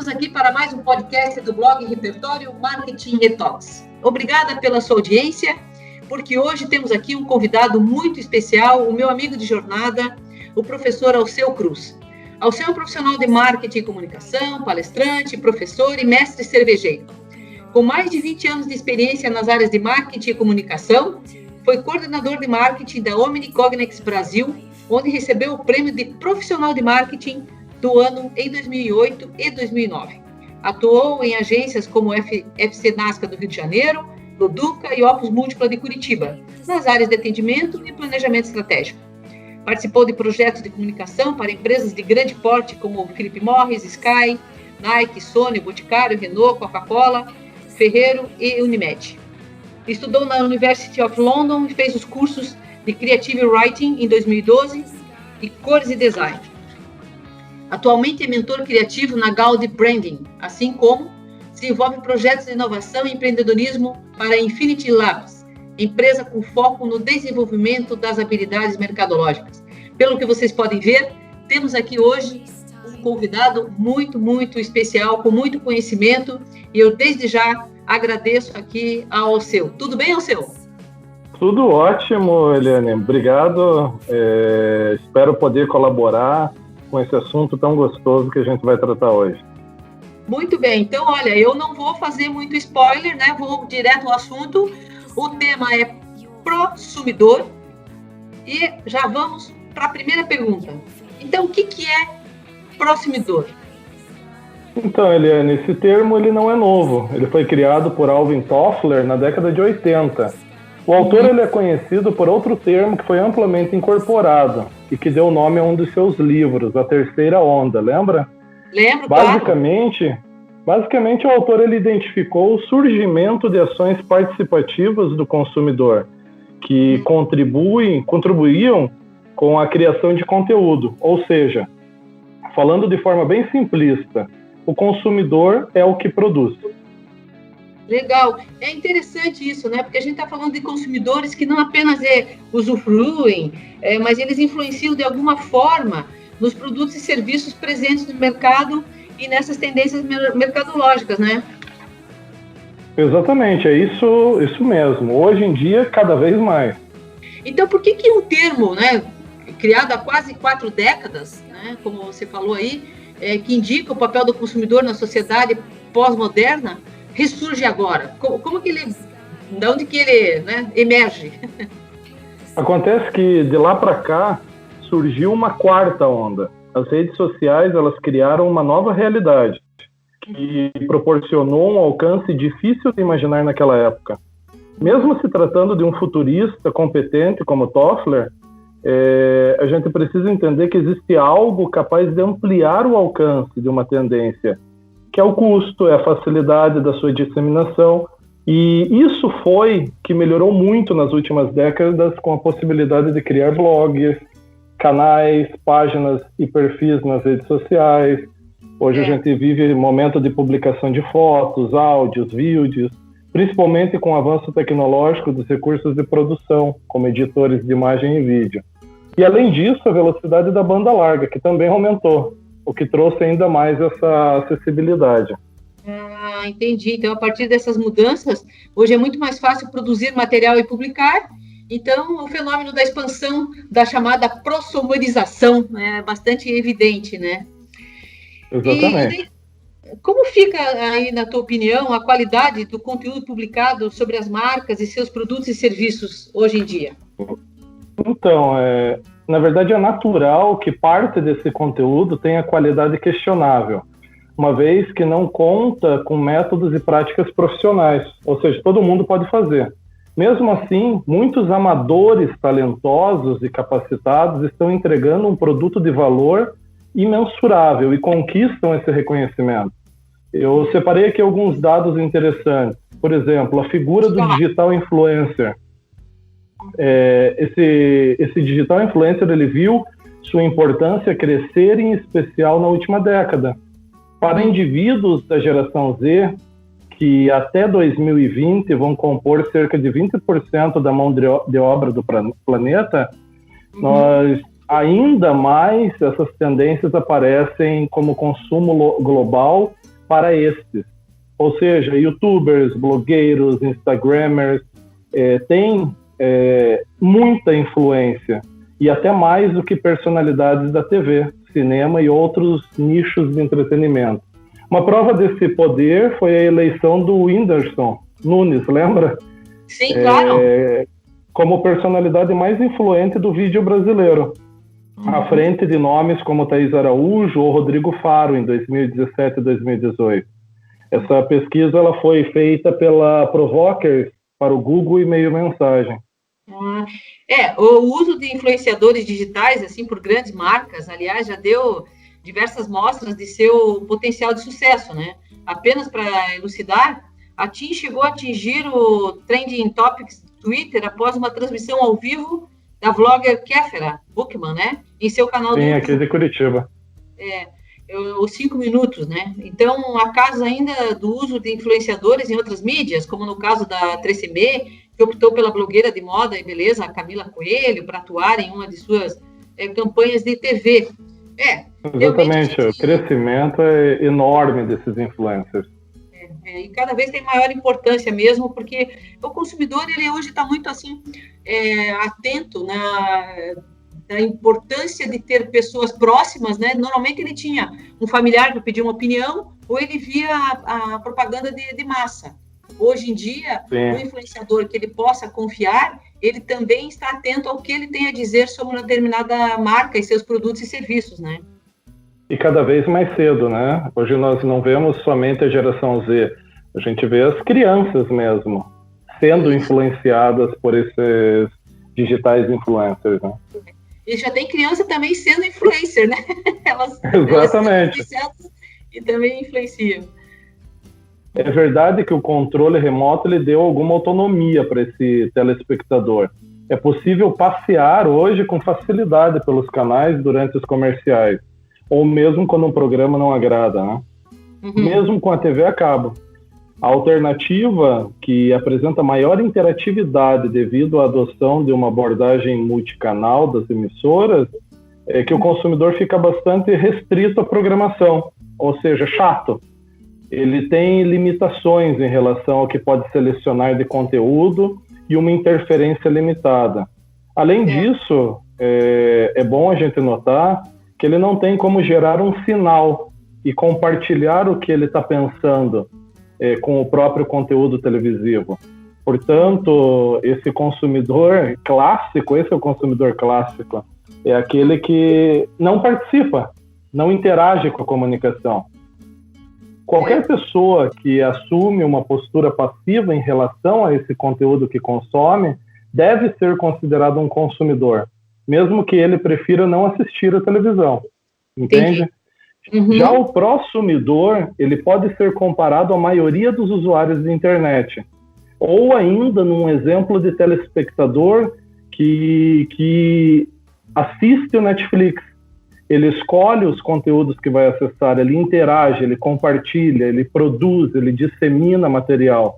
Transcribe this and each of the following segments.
Estamos aqui para mais um podcast do blog Repertório Marketing Detox. Obrigada pela sua audiência, porque hoje temos aqui um convidado muito especial, o meu amigo de jornada, o professor Alceu Cruz. Alceu é um profissional de marketing e comunicação, palestrante, professor e mestre cervejeiro. Com mais de 20 anos de experiência nas áreas de marketing e comunicação, foi coordenador de marketing da Omnicognex Brasil, onde recebeu o prêmio de profissional de marketing do ano em 2008 e 2009. Atuou em agências como FC Nasca do Rio de Janeiro, Loduca e Opus Múltipla de Curitiba, nas áreas de atendimento e planejamento estratégico. Participou de projetos de comunicação para empresas de grande porte como Philip Morris, Sky, Nike, Sony, Boticário, Renault, Coca-Cola, Ferrero e Unimed. Estudou na University of London e fez os cursos de Creative Writing em 2012 e Cores e Design. Atualmente é mentor criativo na Gaudi Branding, assim como desenvolve projetos de inovação e empreendedorismo para a Infinity Labs, empresa com foco no desenvolvimento das habilidades mercadológicas. Pelo que vocês podem ver, temos aqui hoje um convidado muito especial, com muito conhecimento, e eu desde já agradeço aqui ao Alceu. Tudo bem, Alceu? Tudo ótimo, Eliane. Obrigado. Espero poder colaborar com esse assunto tão gostoso que a gente vai tratar hoje. Muito bem. Então, olha, eu não vou fazer muito spoiler, né? Vou direto ao assunto. O tema é prosumidor. E já vamos para a primeira pergunta. Então, o que é prosumidor? Então, Eliane, esse termo ele não é novo. Ele foi criado por Alvin Toffler na década de 80. O autor ele é conhecido por outro termo que foi amplamente incorporado e que deu nome a um dos seus livros, A Terceira Onda, lembra? Lembro, Basicamente, o autor ele identificou o surgimento de ações participativas do consumidor que contribuíam com a criação de conteúdo. Ou seja, falando de forma bem simplista, o consumidor é o que produz. Legal. É interessante isso, né? Porque a gente está falando de consumidores que não apenas usufruem, mas eles influenciam de alguma forma nos produtos e serviços presentes no mercado e nessas tendências mercadológicas, né? Exatamente, é isso mesmo. Hoje em dia, cada vez mais. Então, por que um termo, né, criado há quase 4 décadas, né, como você falou aí, que indica o papel do consumidor na sociedade pós-moderna, ressurge agora? Como que ele, de onde que ele, né, emerge? Acontece que de lá para cá surgiu uma quarta onda. As redes sociais elas criaram uma nova realidade que proporcionou um alcance difícil de imaginar naquela época. Mesmo se tratando de um futurista competente como Toffler, a gente precisa entender que existe algo capaz de ampliar o alcance de uma tendência, que é o custo, é a facilidade da sua disseminação, e isso foi que melhorou muito nas últimas décadas com a possibilidade de criar blogs, canais, páginas e perfis nas redes sociais. Hoje a gente vive um momento de publicação de fotos, áudios, vídeos, principalmente com o avanço tecnológico dos recursos de produção, como editores de imagem e vídeo. E além disso, a velocidade da banda larga, que também aumentou, o que trouxe ainda mais essa acessibilidade. Entendi. Então, a partir dessas mudanças, hoje é muito mais fácil produzir material e publicar. Então, o fenômeno da expansão da chamada prosumerização é bastante evidente, né? Exatamente. E como fica aí, na tua opinião, a qualidade do conteúdo publicado sobre as marcas e seus produtos e serviços hoje em dia? Então, na verdade, é natural que parte desse conteúdo tenha qualidade questionável, uma vez que não conta com métodos e práticas profissionais, ou seja, todo mundo pode fazer. Mesmo assim, muitos amadores talentosos e capacitados estão entregando um produto de valor imensurável e conquistam esse reconhecimento. Eu separei aqui alguns dados interessantes. Por exemplo, a figura do digital influencer. Esse digital influencer ele viu sua importância crescer, em especial na última década. Para indivíduos da geração Z, que até 2020 vão compor cerca de 20% da mão de obra do planeta, nós ainda mais essas tendências aparecem como consumo global para estes. Ou seja, youtubers, blogueiros, instagramers, têm muita influência, e até mais do que personalidades da TV, cinema e outros nichos de entretenimento. Uma prova desse poder foi a eleição do Whindersson Nunes, lembra? Sim, claro. Como personalidade mais influente do vídeo brasileiro, à frente de nomes como Thaís Araújo ou Rodrigo Faro, em 2017 e 2018. Essa pesquisa ela foi feita pela Provokers para o Google e-mail mensagem. O uso de influenciadores digitais, assim, por grandes marcas, aliás, já deu diversas mostras de seu potencial de sucesso, né? Apenas para elucidar, a TIM chegou a atingir o Trending Topics do Twitter após uma transmissão ao vivo da vlogger Kéfera Bookman, né? Em seu canal do YouTube. Sim, aqui de Curitiba. Os 5 minutos, né? Então, há casos ainda do uso de influenciadores em outras mídias, como no caso da 3CM, que optou pela blogueira de moda e beleza, a Camila Coelho, para atuar em uma de suas campanhas de TV. Exatamente, o crescimento é enorme desses influencers. E cada vez tem maior importância mesmo, porque o consumidor, ele hoje está muito, assim, atento da importância de ter pessoas próximas, né? Normalmente ele tinha um familiar que pedia uma opinião, ou ele via a propaganda de massa. Hoje em dia, o influenciador que ele possa confiar, ele também está atento ao que ele tem a dizer sobre uma determinada marca e seus produtos e serviços, né? E cada vez mais cedo, né? Hoje nós não vemos somente a geração Z, a gente vê as crianças mesmo sendo influenciadas por esses digitais influencers, né? E já tem criança também sendo influencer, né? Exatamente. E também influenciam. É verdade que o controle remoto ele deu alguma autonomia para esse telespectador. É possível passear hoje com facilidade pelos canais durante os comerciais, ou mesmo quando um programa não agrada, né? Mesmo com a TV a cabo. A alternativa, que apresenta maior interatividade devido à adoção de uma abordagem multicanal das emissoras, é que o consumidor fica bastante restrito à programação, ou seja, chato. Ele tem limitações em relação ao que pode selecionar de conteúdo e uma interferência limitada. Além disso, é bom a gente notar que ele não tem como gerar um sinal e compartilhar o que ele está pensando com o próprio conteúdo televisivo. Portanto, esse consumidor clássico, esse é o consumidor clássico, é aquele que não participa, não interage com a comunicação. Qualquer pessoa que assume uma postura passiva em relação a esse conteúdo que consome deve ser considerado um consumidor, mesmo que ele prefira não assistir a televisão. Entende? Já o prosumidor, ele pode ser comparado à maioria dos usuários de internet, ou ainda num exemplo de telespectador que assiste o Netflix. Ele escolhe os conteúdos que vai acessar, ele interage, ele compartilha, ele produz, ele dissemina material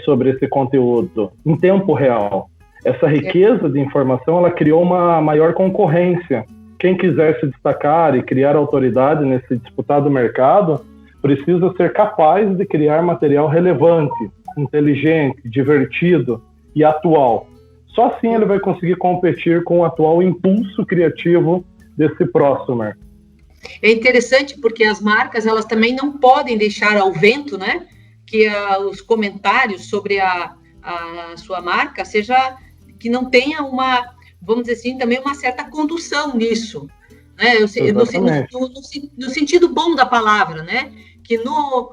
sobre esse conteúdo em tempo real. Essa riqueza de informação, ela criou uma maior concorrência. Quem quiser se destacar e criar autoridade nesse disputado mercado, precisa ser capaz de criar material relevante, inteligente, divertido e atual. Só assim ele vai conseguir competir com o atual impulso criativo desse prosumer. É interessante porque as marcas, elas também não podem deixar ao vento, né, que os comentários sobre a sua marca que não tenha uma, vamos dizer assim, também uma certa condução nisso, né? No sentido bom da palavra, né? Que no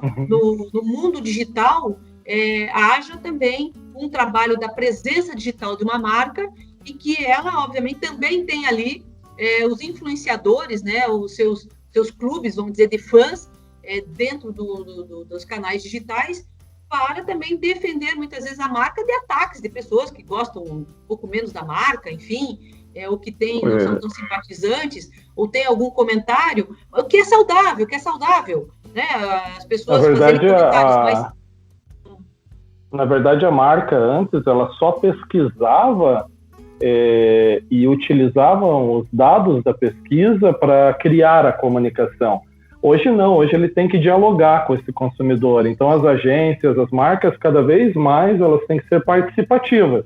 mundo digital haja também um trabalho da presença digital de uma marca e que ela, obviamente, também tem ali os influenciadores, né? Os seus clubes, vamos dizer, de fãs dentro dos canais digitais, para também defender, muitas vezes, a marca de ataques de pessoas que gostam um pouco menos da marca, enfim, ou que não são tão simpatizantes, ou tem algum comentário, o que é saudável, né? As pessoas fazerem comentários, Na verdade, a marca, antes, ela só pesquisava e utilizavam os dados da pesquisa para criar a comunicação. Hoje não, hoje ele tem que dialogar com esse consumidor. Então as agências, as marcas, cada vez mais, elas têm que ser participativas.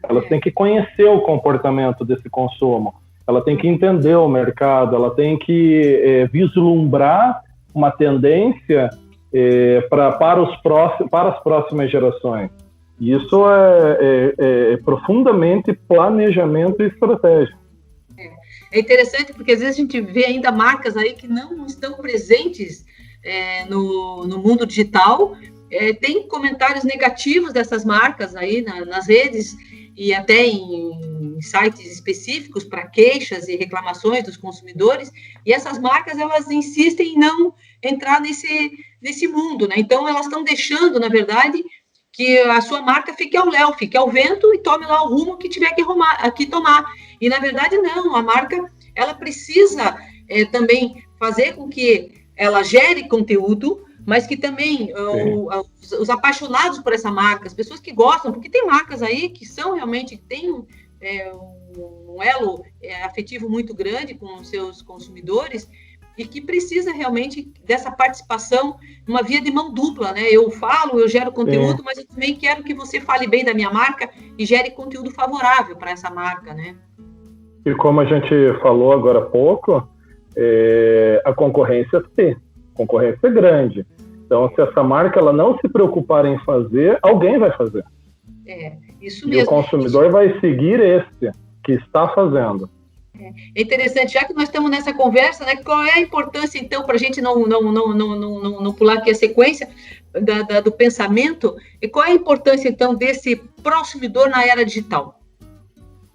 Elas têm que conhecer o comportamento desse consumo. Ela tem que entender o mercado, ela tem que vislumbrar uma tendência para as próximas gerações. E isso é profundamente planejamento e estratégia. É interessante porque às vezes a gente vê ainda marcas aí que não estão presentes no mundo digital. Tem comentários negativos dessas marcas aí nas redes e até em sites específicos para queixas e reclamações dos consumidores. E essas marcas, elas insistem em não entrar nesse mundo, né? Então, elas estão deixando, na verdade, que a sua marca fique ao léu, fique ao vento e tome lá o rumo que tiver que tomar. E, na verdade, não. A marca, ela precisa também fazer com que ela gere conteúdo, mas que também os apaixonados por essa marca, as pessoas que gostam, porque tem marcas aí que são realmente, tem um elo afetivo muito grande com os seus consumidores, e que precisa realmente dessa participação, uma via de mão dupla, né? Eu falo, eu gero conteúdo, mas eu também quero que você fale bem da minha marca e gere conteúdo favorável para essa marca, né? E como a gente falou agora há pouco, a concorrência concorrência é grande. Então, se essa marca ela não se preocupar em fazer, alguém vai fazer. Isso mesmo. E o consumidor vai seguir esse que está fazendo. É interessante, já que nós estamos nessa conversa, né, qual é a importância, então, para a gente não pular aqui a sequência do pensamento, e qual é a importância, então, desse prosumidor na era digital?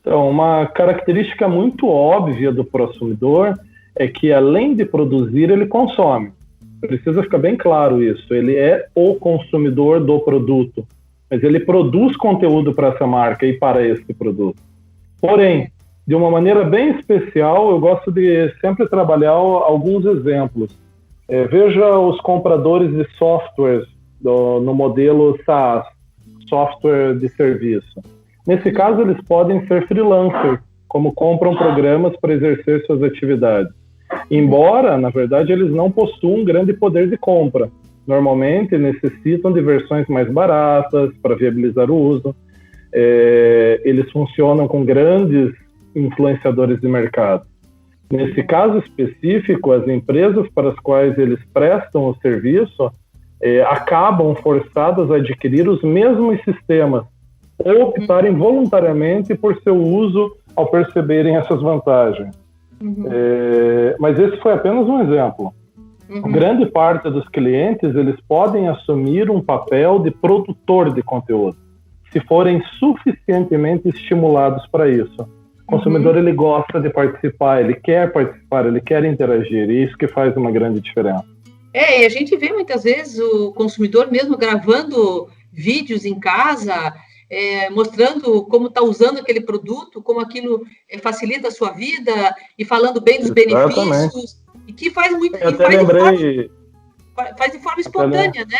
Então, uma característica muito óbvia do prosumidor é que, além de produzir, ele consome. Precisa ficar bem claro isso. Ele é o consumidor do produto, mas ele produz conteúdo para essa marca e para esse produto. Porém, de uma maneira bem especial, eu gosto de sempre trabalhar alguns exemplos. Veja os compradores de softwares no modelo SaaS, software de serviço. Nesse caso, eles podem ser freelancers, como compram programas para exercer suas atividades. Embora, na verdade, eles não possuam um grande poder de compra. Normalmente, necessitam de versões mais baratas para viabilizar o uso. Eles funcionam com grandes influenciadores de mercado. Nesse caso específico, as empresas para as quais eles prestam o serviço acabam forçadas a adquirir os mesmos sistemas ou optarem voluntariamente por seu uso ao perceberem essas vantagens. Mas esse foi apenas um exemplo. Grande parte dos clientes eles podem assumir um papel de produtor de conteúdo, se forem suficientemente estimulados para isso. O consumidor ele gosta de participar, ele quer interagir, e isso que faz uma grande diferença. E a gente vê muitas vezes o consumidor mesmo gravando vídeos em casa, mostrando como está usando aquele produto, como aquilo facilita a sua vida, e falando bem dos benefícios, e que faz muito, faz de forma espontânea, né?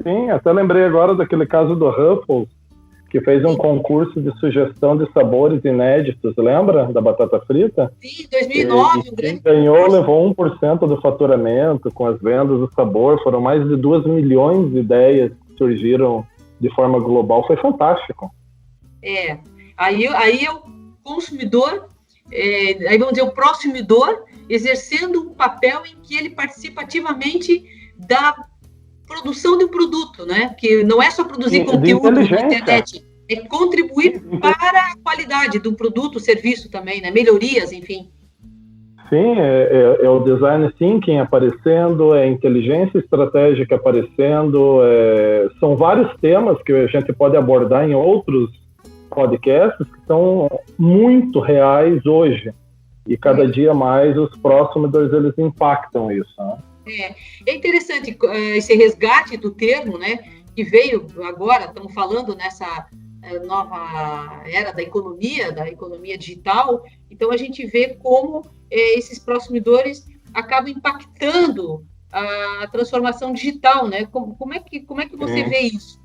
Sim, até lembrei agora daquele caso do Ruffles, que fez um concurso de sugestão de sabores inéditos, lembra? Da batata frita? Sim, 2009. Quem ganhou levou 1% do faturamento com as vendas do sabor. Foram mais de 2 milhões de ideias que surgiram de forma global. Foi fantástico. Aí é o consumidor, aí vamos dizer, o prosumidor exercendo um papel em que ele participa ativamente da produção de um produto, né? Que não é só produzir conteúdo na internet, é contribuir para a qualidade do produto, serviço também, né? Melhorias, enfim. Sim, é o design thinking aparecendo, é a inteligência estratégica aparecendo, são vários temas que a gente pode abordar em outros podcasts que são muito reais hoje, e cada dia mais os prosumidores eles impactam isso, né? É interessante esse resgate do termo, né, que veio agora, estamos falando nessa nova era da economia digital. Então a gente vê como esses prosumidores acabam impactando a transformação digital, né? Como é que você vê isso?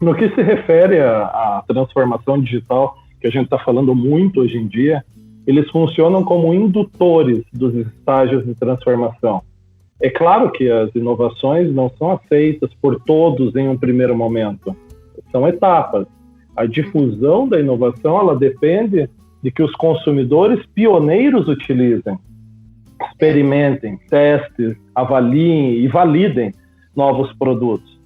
No que se refere à transformação digital, que a gente está falando muito hoje em dia, eles funcionam como indutores dos estágios de transformação. É claro que as inovações não são aceitas por todos em um primeiro momento. São etapas. A difusão da inovação, ela depende de que os consumidores pioneiros utilizem, experimentem, testem, avaliem e validem novos produtos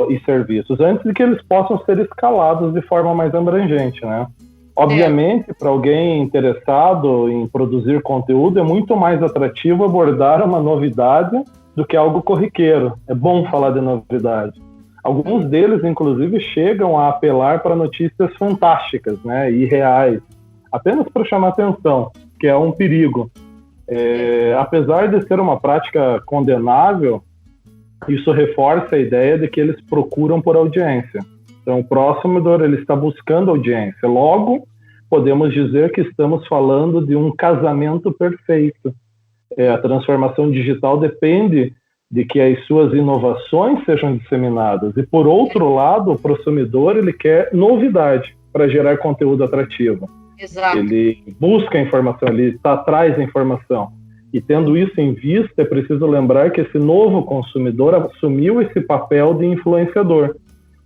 e serviços, antes de que eles possam ser escalados de forma mais abrangente, né? Obviamente, para alguém interessado em produzir conteúdo, é muito mais atrativo abordar uma novidade do que algo corriqueiro. É bom falar de novidade. Alguns deles, inclusive, chegam a apelar para notícias fantásticas, né, e reais, apenas para chamar atenção, que é um perigo. Apesar de ser uma prática condenável, isso reforça a ideia de que eles procuram por audiência. Então, o prosumidor, ele está buscando audiência. Logo, podemos dizer que estamos falando de um casamento perfeito. A transformação digital depende de que as suas inovações sejam disseminadas. E, por outro lado, o prosumidor, ele quer novidade para gerar conteúdo atrativo. Exato. Ele busca a informação, ele está atrás da informação. E tendo isso em vista, é preciso lembrar que esse novo consumidor assumiu esse papel de influenciador.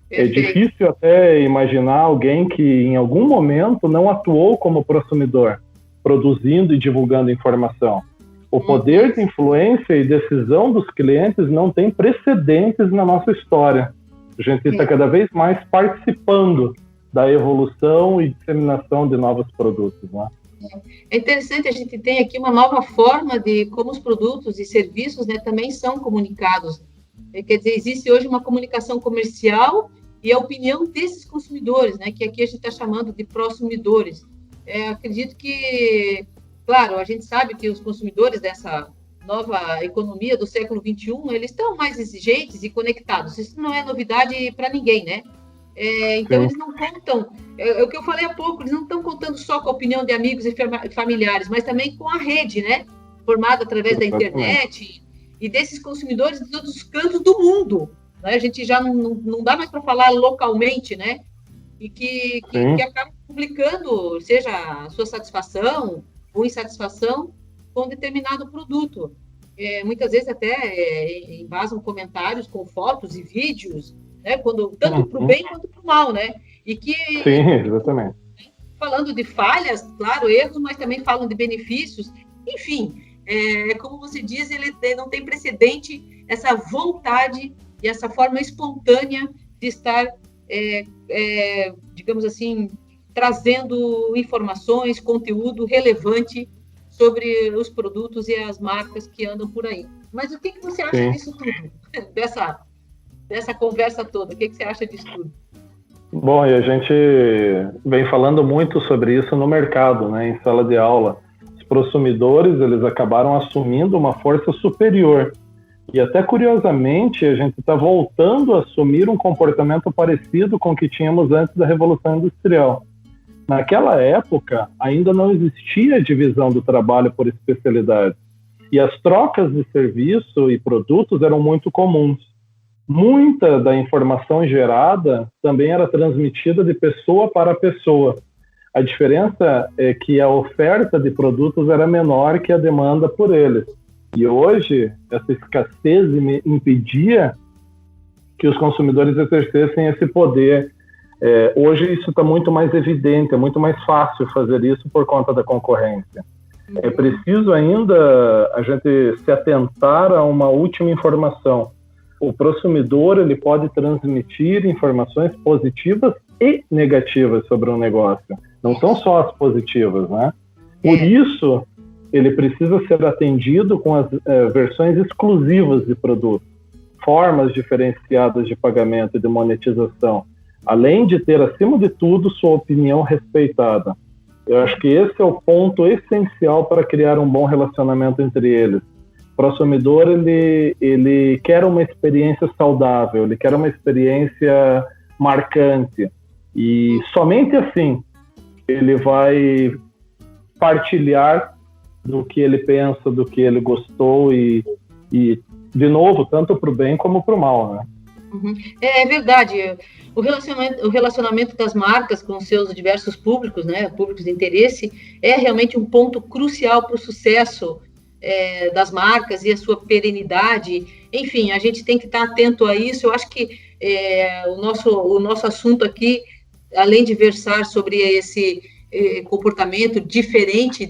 É difícil até imaginar alguém que em algum momento não atuou como prosumidor, produzindo e divulgando informação. O poder de influência e decisão dos clientes não tem precedentes na nossa história. A gente está cada vez mais participando da evolução e disseminação de novos produtos, né? É interessante, a gente tem aqui uma nova forma de como os produtos e serviços, né, também são comunicados. Quer dizer, existe hoje uma comunicação comercial e a opinião desses consumidores, né, que aqui a gente está chamando de prosumidores. Acredito que, claro, a gente sabe que os consumidores dessa nova economia do século XXI, eles estão mais exigentes e conectados. Isso não é novidade para ninguém, né? Então, eles não contam, o que eu falei há pouco, eles não estão contando só com a opinião de amigos e familiares, mas também com a rede, né? Formada através da internet e desses consumidores de todos os cantos do mundo. Né? A gente já não dá mais para falar localmente, né? E que acabam publicando, seja a sua satisfação ou insatisfação com determinado produto. Muitas vezes até embasam comentários com fotos e vídeos, né? Tanto para o bem quanto para o mal, né? Sim, exatamente. Falando de falhas, claro, erros, mas também falam de benefícios. Enfim, como você diz, ele não tem precedente essa vontade e essa forma espontânea de estar, digamos assim, trazendo informações, conteúdo relevante sobre os produtos e as marcas que andam por aí. Mas o que você acha disso tudo? Dessa conversa toda, o que você acha disso tudo? Bom, e a gente vem falando muito sobre isso no mercado, né, em sala de aula. Os prosumidores, eles acabaram assumindo uma força superior. E até curiosamente, a gente está voltando a assumir um comportamento parecido com o que tínhamos antes da Revolução Industrial. Naquela época, ainda não existia divisão do trabalho por especialidade. E as trocas de serviço e produtos eram muito comuns. Muita da informação gerada também era transmitida de pessoa para pessoa. A diferença é que a oferta de produtos era menor que a demanda por eles. E hoje, essa escassez impedia que os consumidores exercessem esse poder. Hoje isso está muito mais evidente, é muito mais fácil fazer isso por conta da concorrência. É preciso ainda a gente se atentar a uma última informação. O prosumidor, ele pode transmitir informações positivas e negativas sobre um negócio. Não são só as positivas, né? Por isso, ele precisa ser atendido com as versões exclusivas de produto, formas diferenciadas de pagamento e de monetização, além de ter, acima de tudo, sua opinião respeitada. Eu acho que esse é o ponto essencial para criar um bom relacionamento entre eles. O prosumidor, ele quer uma experiência saudável, ele quer uma experiência marcante. E somente assim ele vai partilhar do que ele pensa, do que ele gostou e de novo, tanto para o bem como para o mal, né? Uhum. É verdade. O relacionamento das marcas com seus diversos públicos, né, públicos de interesse, é realmente um ponto crucial para o sucesso das marcas e a sua perenidade. Enfim, a gente tem que estar atento a isso. Eu acho que o nosso assunto aqui, além de versar sobre esse comportamento diferente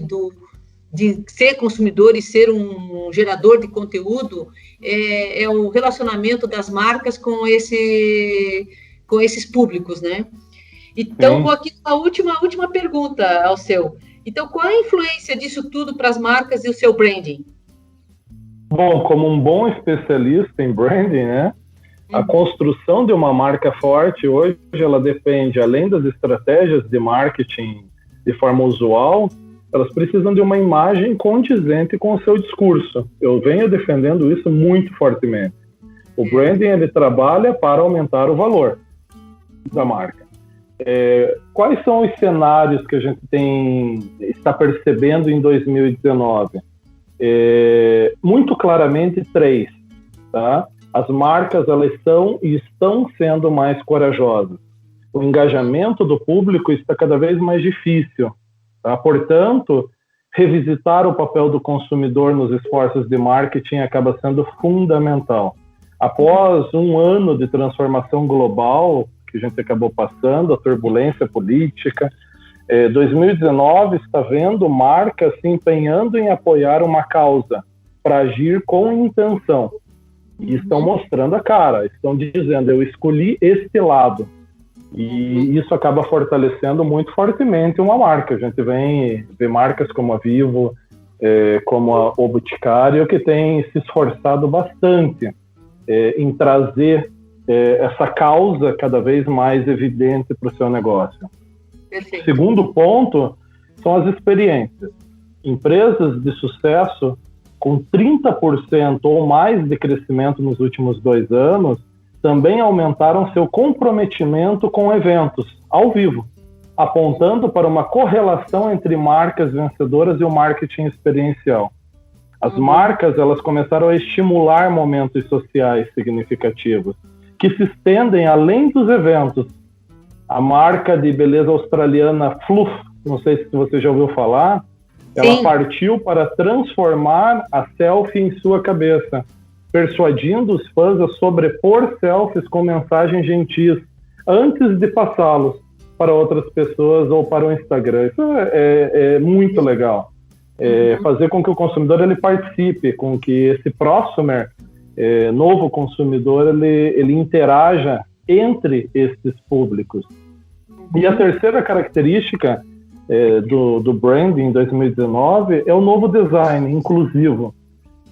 de ser consumidor e ser um gerador de conteúdo, é o relacionamento das marcas com esses públicos, né? Então, vou aqui na última pergunta ao seu. Então, qual a influência disso tudo para as marcas e o seu branding? Bom, como um bom especialista em branding, né? A construção de uma marca forte hoje, ela depende, além das estratégias de marketing de forma usual, elas precisam de uma imagem condizente com o seu discurso. Eu venho defendendo isso muito fortemente. O branding, ele trabalha para aumentar o valor da marca. Quais são os cenários que a gente está percebendo em 2019? Muito claramente 3, tá? As marcas, elas são e estão sendo mais corajosas. O engajamento do público está cada vez mais difícil. Tá? Portanto, revisitar o papel do consumidor nos esforços de marketing acaba sendo fundamental. Após um ano de transformação global que a gente acabou passando, a turbulência política, 2019 está vendo marcas se empenhando em apoiar uma causa para agir com intenção. E estão mostrando a cara, estão dizendo, eu escolhi este lado. E isso acaba fortalecendo muito fortemente uma marca. A gente vê marcas como a Vivo, como o Boticário, que tem se esforçado bastante em trazer essa causa cada vez mais evidente para o seu negócio. Perfeito. Segundo ponto são as experiências. Empresas de sucesso com 30% ou mais de crescimento nos últimos 2 anos também aumentaram seu comprometimento com eventos ao vivo, apontando para uma correlação entre marcas vencedoras e o marketing experiencial. As marcas, elas começaram a estimular momentos sociais significativos, que se estendem além dos eventos. A marca de beleza australiana Fluff, não sei se você já ouviu falar, ela partiu para transformar a selfie em sua cabeça, persuadindo os fãs a sobrepor selfies com mensagens gentis antes de passá-los para outras pessoas ou para o Instagram. Isso é muito legal. Fazer com que o consumidor ele participe, com que esse prosumer, novo consumidor, ele interaja entre esses públicos. E a terceira característica do branding em 2019 é o novo design inclusivo.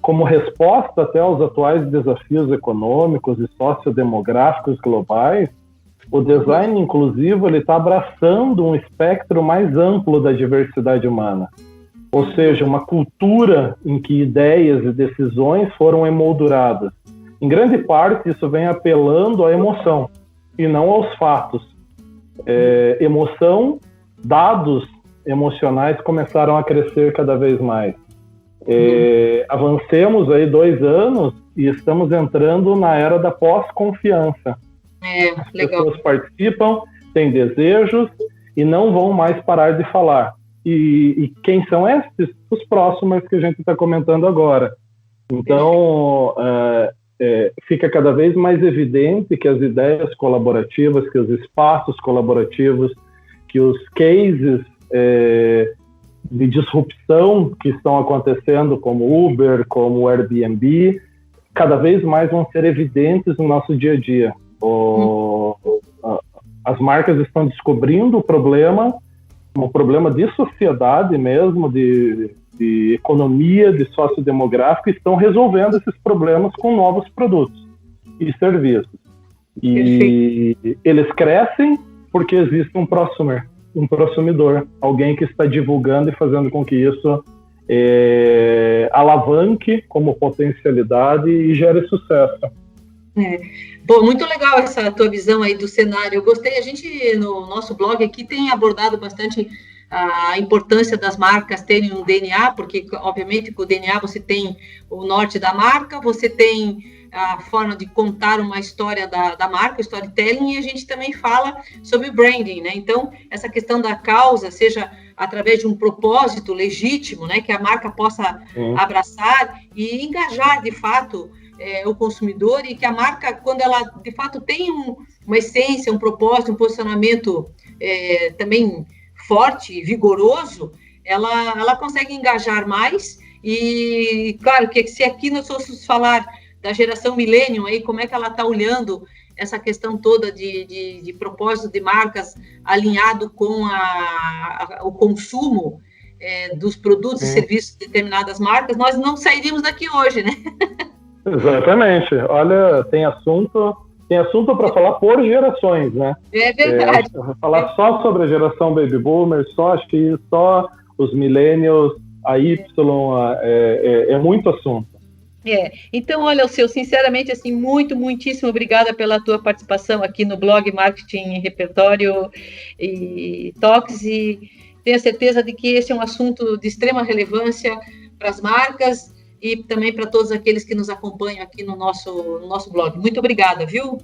Como resposta até aos atuais desafios econômicos e sociodemográficos globais, o design inclusivo está abraçando um espectro mais amplo da diversidade humana. Ou seja, uma cultura em que ideias e decisões foram emolduradas. Em grande parte, isso vem apelando à emoção e não aos fatos. Emoção, dados emocionais começaram a crescer cada vez mais. Avancemos aí 2 anos e estamos entrando na era da pós-confiança. As pessoas participam, têm desejos e não vão mais parar de falar. E quem são esses? Os próximos que a gente está comentando agora. Então, fica cada vez mais evidente que as ideias colaborativas, que os espaços colaborativos, que os cases de disrupção que estão acontecendo, como Uber, como Airbnb, cada vez mais vão ser evidentes no nosso dia a dia. As marcas estão descobrindo o problema, um problema de sociedade mesmo, de economia, de sociodemográfico, e estão resolvendo esses problemas com novos produtos e serviços. E eles crescem porque existe um prosumer, um prosumidor, alguém que está divulgando e fazendo com que isso alavanque como potencialidade e gere sucesso. Bom, muito legal essa tua visão aí do cenário. Eu gostei, a gente no nosso blog aqui tem abordado bastante a importância das marcas terem um DNA, porque, obviamente, com o DNA você tem o norte da marca, você tem a forma de contar uma história da marca, o storytelling, e a gente também fala sobre branding, né? Então, essa questão da causa, seja através de um propósito legítimo, né, que a marca possa abraçar e engajar, de fato, o consumidor, e que a marca, quando ela, de fato, tem uma essência, um propósito, um posicionamento também forte, vigoroso, ela consegue engajar mais. E, claro, que se aqui nós fôssemos falar da geração millennium, aí, como é que ela está olhando essa questão toda de propósito de marcas alinhado com o consumo dos produtos e serviços de determinadas marcas, nós não sairíamos daqui hoje, né? Exatamente. Olha, tem assunto para falar por gerações, né? É verdade. Falar só sobre a geração Baby Boomer, acho que só os millennials, a Y, é muito assunto. Então, olha, sinceramente, assim, muitíssimo obrigada pela tua participação aqui no blog Marketing Repertório e Talks, e tenho a certeza de que esse é um assunto de extrema relevância para as marcas e também para todos aqueles que nos acompanham aqui no nosso blog. Muito obrigada, viu?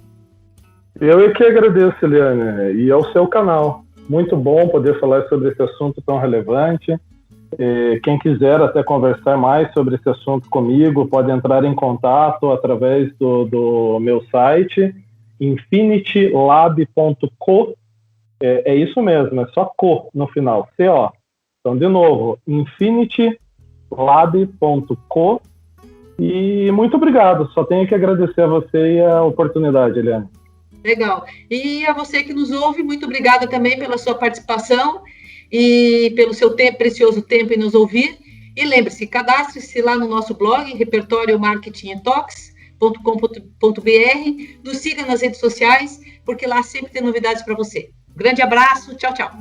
Eu é que agradeço, Eliane, e ao seu canal. Muito bom poder falar sobre esse assunto tão relevante. Quem quiser até conversar mais sobre esse assunto comigo, pode entrar em contato através do meu site, infinitylab.co. É isso mesmo, é só co no final, CO. Então, de novo, infinitylab.co. E muito obrigado, só tenho que agradecer a você e a oportunidade, Eliane. Legal. E a você que nos ouve, muito obrigada também pela sua participação e pelo seu precioso tempo em nos ouvir. E lembre-se, cadastre-se lá no nosso blog, repertóriomarketingtalks.com.br, nos siga nas redes sociais, porque lá sempre tem novidades para você. Grande abraço, tchau, tchau.